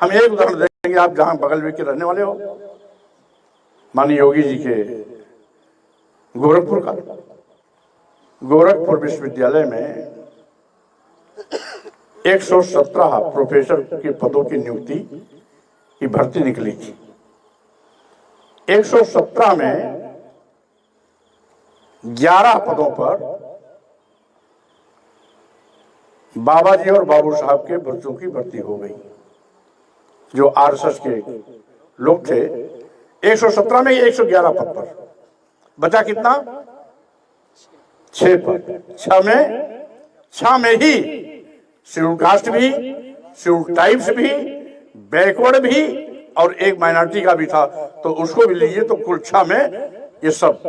हम एक उदाहरण देंगे, आप जहां बगल में के रहने वाले हो, माननीय योगी जी के गोरखपुर का, गोरखपुर विश्वविद्यालय में 117 प्रोफेसर के पदों की नियुक्ति की भर्ती निकली थी। 117 में 11 पदों पर बाबा जी और बाबू साहब के बच्चों की भर्ती हो गई, जो आरएसएस के लोग थे। 117 में 111 पद पर बचा कितना? 6 पद। 6 में ही शेड्यूल कास्ट भी, शेड्यूल ट्राइब्स भी, बैकवर्ड भी और एक माइनॉरिटी का भी था, तो उसको भी लीजिए तो कुल 6 में ये सब,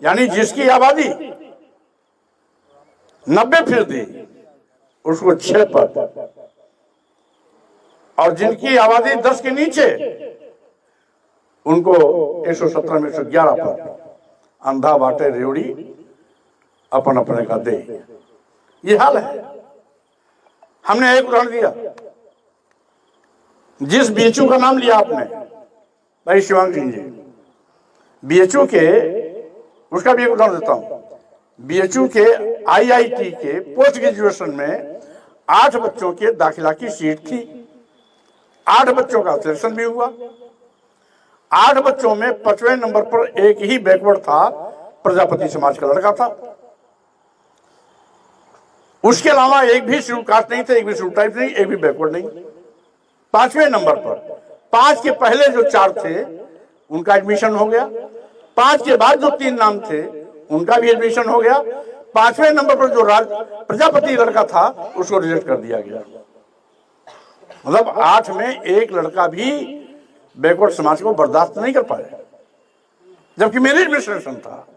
यानी जिसकी आबादी 90% उसको 6 पद, और जिनकी आबादी 10 के नीचे उनको 117 में 111 पद। अंधा बाटे रेवड़ी अपन अपने का दे, ये हाल है। हमने एक उदाहरण दिया, जिस बीएचयू का नाम लिया आपने भाई शिवांग सिंह जी, बीएचयू के, उसका भी एक उदाहरण देता हूं। बीएचयू के आईआईटी के पोस्ट ग्रेजुएशन में 8 बच्चों के दाखिला की सीट थी, 8 बच्चों का सिलेक्शन भी हुआ। 8 बच्चों में 5वें नंबर पर एक ही बैकवर्ड था, प्रजापति समाज का लड़का था। उसके अलावा एक भी शेड्यूल कास्ट नहीं थे, एक भी शेड्यूल टाइप नहीं, एक भी बैकवर्ड नहीं। 5वें नंबर पर 5 के पहले जो 4 थे उनका एडमिशन हो गया, 5 के बाद जो 3 नाम थे उनका भी एडमिशन हो गया। 5वें नंबर पर जो प्रजापति लड़का था उसको रिजेक्ट कर दिया गया। मतलब 8 में एक लड़का भी बैकवर्ड समाज को बर्दाश्त नहीं कर पाए, जबकि मेरी एडमिनिस्ट्रेशन था,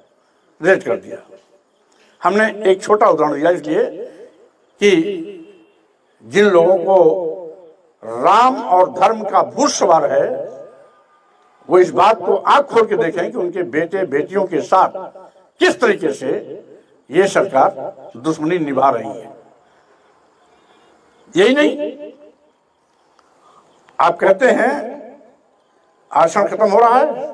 रिजेक्ट कर दिया। हमने एक छोटा उदाहरण दिया इसलिए कि जिन लोगों को राम और धर्म का भूत सवार है वो इस बात को आंख खोल के देखें कि उनके बेटे बेटियों के साथ किस तरीके से ये सरकार दुश्मनी निभा रही है। यही नहीं, आप कहते हैं आरक्षण खत्म हो रहा है,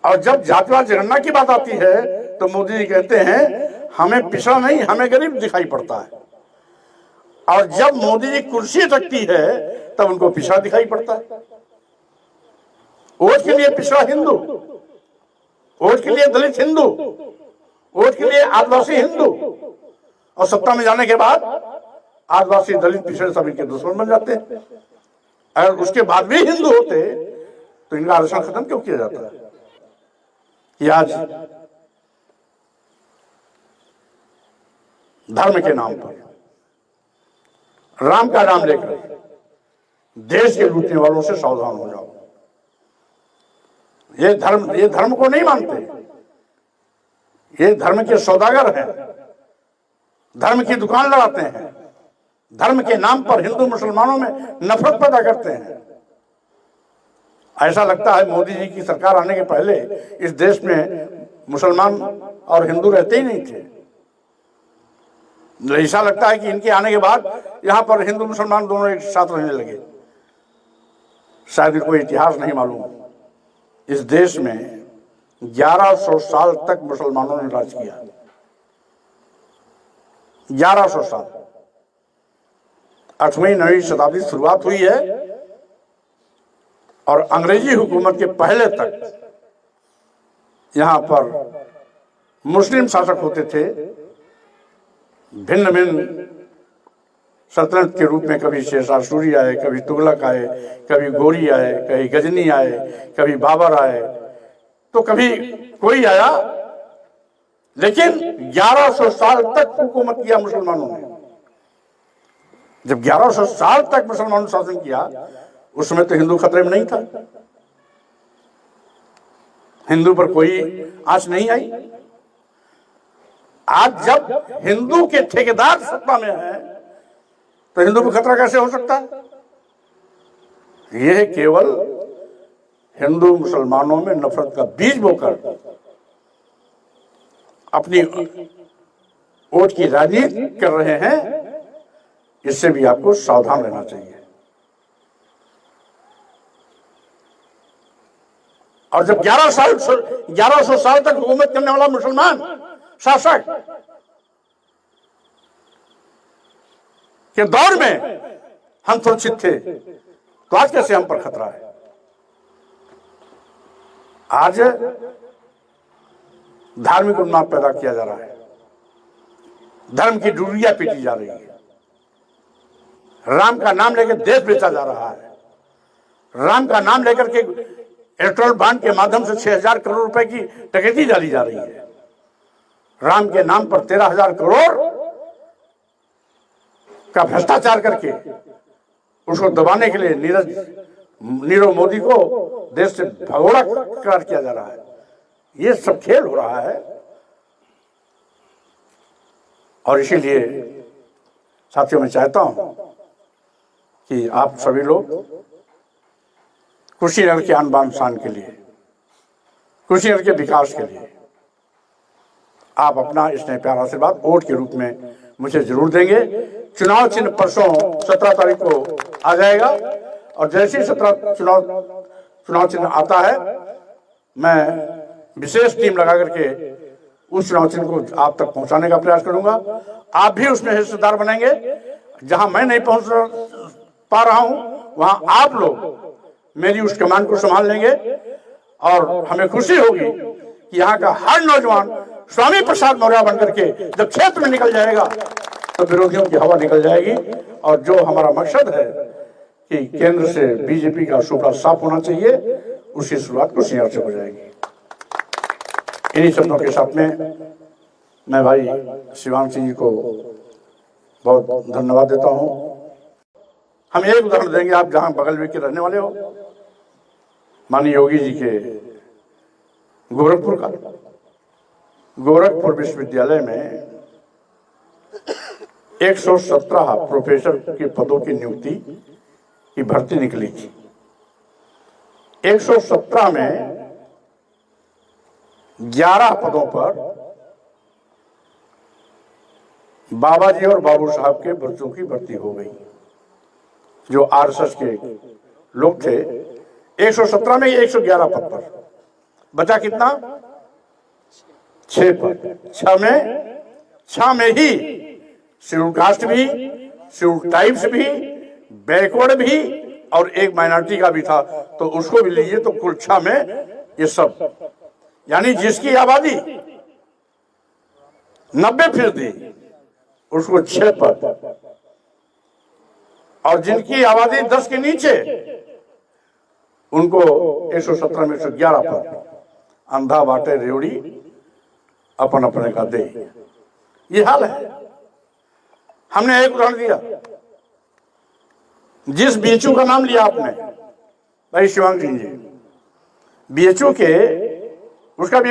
और जब जातिवाद जनगणना की बात आती है तो मोदी जी कहते हैं हमें पिछड़ा नहीं, हमें गरीब दिखाई पड़ता है, और जब मोदी जी कुर्सी रखती है तब उनको पिछड़ा दिखाई पड़ता है। वोट के लिए पिछड़ा हिंदू, वोट के लिए दलित हिंदू, वोट के लिए आदिवासी हिंदू, और सत्ता में जाने के बाद आदिवासी दलित पिछड़े सब इनके दुश्मन बन जाते हैं। अगर उसके बाद भी हिंदू होते तो इनका आरक्षण खत्म क्यों किया जाता है? कि आज धर्म के नाम पर, राम का नाम लेकर देश के लूटने वालों से सावधान हो जाओ। ये धर्म को नहीं मानते, ये धर्म के सौदागर हैं, धर्म की दुकान लगाते हैं, धर्म के नाम पर हिंदू मुसलमानों में नफरत पैदा करते हैं। ऐसा लगता है मोदी जी की सरकार आने के पहले इस देश में मुसलमान और हिंदू रहते ही नहीं थे। ऐसा लगता है कि इनके आने के बाद यहां पर हिंदू मुसलमान दोनों एक साथ रहने लगे। शायद इनको इतिहास नहीं मालूम। इस देश में 1100 साल तक मुसलमानों ने राज किया, 1100 साल। 8वीं 9वीं शताब्दी शुरुआत हुई है, और अंग्रेजी हुकूमत के पहले तक यहां पर मुस्लिम शासक होते थे। भिन्न भिन्न सल्तनत के रूप में कभी शेरशाह सूरी आए, कभी तुगलक आए, कभी गोरी आए, कभी गजनी आए, कभी बाबर आए, तो कभी कोई आया, लेकिन 1100 साल तक हुकूमत किया मुसलमानों ने। जब 1100 साल तक मुसलमानों ने शासन किया उस समय तो हिंदू खतरे में नहीं था, हिंदू पर कोई आंच नहीं आई। आज जब हिंदू के ठेकेदार सत्ता में है तो हिंदू को खतरा कैसे हो सकता है? यह केवल हिंदू मुसलमानों में नफरत का बीज बोकर अपनी वोट की राजनीति कर रहे हैं, इससे भी आपको सावधान रहना चाहिए। और जब 1100 साल तक हुकूमत करने वाला मुसलमान शासक के दौर में हम सुरक्षित थे, तो आज कैसे हम पर खतरा है? आज धार्मिक उन्माद पैदा किया जा रहा है, धर्म की डुरिया पीटी जा रही है, राम का नाम लेकर देश बेचा जा रहा है, राम का नाम लेकर के इलेक्ट्रल बॉन्ड के माध्यम से 6000 करोड़ रुपए की डकैती डाली जा रही है, राम के नाम पर 13000 करोड़ का भ्रष्टाचार करके उसको दबाने के लिए नीरव मोदी को देश से भगोड़ा करार किया जा रहा है। ये सब खेल हो रहा है। और इसीलिए साथियों, मैं चाहता हूं कि आप सभी लोग कुशीनगर के आन बान शान के लिए, कुशीनगर के विकास के लिए आप अपना स्नेह प्यार आशीर्वाद वोट के रूप में मुझे जरूर देंगे। चुनाव चिन्ह परसों 17 तारीख को आ जाएगा और जैसे ही 17 चुनाव चिन्ह आता है, मैं विशेष टीम लगा करके उस चुनाव चिन्ह को आप तक पहुंचाने का प्रयास करूंगा। आप भी उसमें हिस्सेदार बनेंगे। जहां मैं नहीं पहुंच पा रहा हूं, वहां आप लोग मेरी उस कमान को संभाल लेंगे और हमें खुशी होगी कि यहाँ का हर नौजवान स्वामी प्रसाद मौर्य बनकर के जब क्षेत्र में निकल जाएगा तो विरोधियों की हवा निकल जाएगी। और जो हमारा मकसद है कि केंद्र से बीजेपी का सूपड़ा साफ होना चाहिए, उसकी शुरुआत कुशीनगर से हो जाएगी। इन्हीं शब्दों के साथ में मैं भाई शिवांग सिंह जी को बहुत धन्यवाद देता हूं। हम एक उदाहरण देंगे, आप जहां बगल में के रहने वाले हो, माननीय योगी जी के गोरखपुर विश्वविद्यालय में 117 प्रोफेसर के पदों की नियुक्ति की भर्ती निकली थी। 117 में 11 पदों पर बाबा जी और बाबू साहब के बच्चों की भर्ती हो गई, जो आरएसएस के लोग थे। 117 में 111 पद पर बचा कितना? 6 पद। 6 में ही शेड्यूल कास्ट भी, शेड्यूल ट्राइब्स भी, बैकवर्ड भी और एक माइनॉरिटी का भी था, तो उसको भी लीजिए तो कुल 6 में ये सब, यानी जिसकी आबादी 90% उसको 6 पद, और जिनकी आबादी 10 के नीचे उनको 117 में 111 पद। अंधा बाटे रेवड़ी अपन अपने का दे, ये हाल है। हमने एक उदाहरण दिया, जिस बीएचयू का नाम लिया आपने भाई शिवांग सिंह जी, बीएचयू के उसका भी